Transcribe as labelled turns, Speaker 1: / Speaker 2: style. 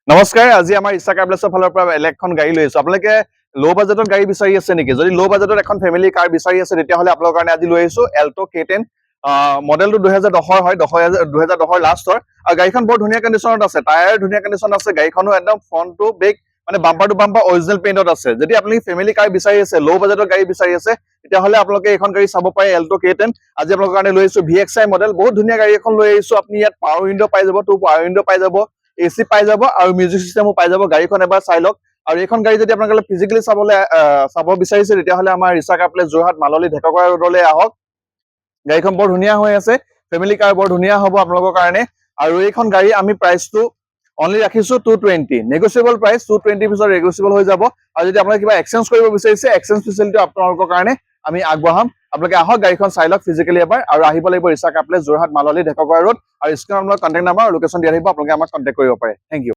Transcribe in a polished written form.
Speaker 1: নমস্কাৰ আজি আমাৰ ইচ্ছা কাৰ্বলেছৰ ফালৰ পৰা এখন গাড়ী লৈ আছো আপোনালোকে লো বাজেটত গাড়ী বিচাৰি আছে নেকি যদি লো বাজেটত এখন ফেমিলি কাৰ বিচাৰি আছে তেতিয়াহ'লে আপোনালোকৰ কাৰণে আজি লৈ আহিছো এল্টো K10 মডেলটো 2010 হয় 2010 লাষ্টৰ আৰু গাড়ীখন বৰ ধুনীয়া কণ্ডিশ্যনত আছে টায়াৰ ধুনীয়া কণ্ডিশ্যনত আছে গাড়ীখনো একদম ফ্ৰণ্ট টু বেক মানে বাম্পাৰ টু বাম্পাৰ অৰিজিনেল পেইণ্টত আছে যদি আপুনি ফেমিলি কাৰ বিচাৰি আছে লো বাজেটৰ গাড়ী বিচাৰি আছে তেতিয়াহ'লে আপোনালোকে এখন গাড়ী চাব পাৰে এল্টো K10 আজি আপোনালোকৰ কাৰণে লৈ আহিছো VXI মডেল বহুত ধুনীয়া গাড়ী এখন লৈ আহিছো আপুনি ইয়াত পাৱাৰ উইণ্ডো পাই যাব টু পাৱাৰ উইণ্ডো পাই যাব AC পাই যাব আৰু মিউজিক সিস্টেমও পাই যাব গাড়ীখন এবাৰ চাই লওক আৰু এইখন গাড়ী যদি আপোনালোকে ফিজিক্যালি চাব বিচাৰিছে তেতিয়াহ'লে আমাৰ ইচ্ছা কাৰ্বলেছ যোৰহাট মাললি ঢেকগড় ৰোডলৈ আহক গাড়ীখন বৰ ধুনীয়া হৈ আছে ফেমিলি কাৰ বৰ ধুনীয়া হ'ব আপোনালোকৰ কাৰণে আৰু এইখন গাড়ী আমি প্ৰাইচটো অনলি ৰাখিছো 220 নেগোচিয়েবল প্ৰাইচ 220 পিছত নেগোচিয়েবল হৈ যাব আৰু যদি আপোনালোকে কিবা এক্সচেঞ্জ কৰিব বিচাৰিছে এক্সচেঞ্জ ফেচিলিটি আপোনালোকৰ কাৰণে আমি আগবঢ়াম আপোনালোকে আহক গাড়ীখন চাই লওক ফিজিক্যালি এবাৰ আৰু আহিব লাগিব ইচ্ছা কাৰ্বলেছ যোৰহাট মাললি ঢেকগড় ৰোড আৰু স্ক্ৰিনত আপোনাৰ কন্টাক্ট নাম্বাৰ আৰু লোকেশ্যন দিয়া থাকিব আপোনালোকে আমাক কন্টাক্ট কৰিব পাৰে থ্যাংক ইউ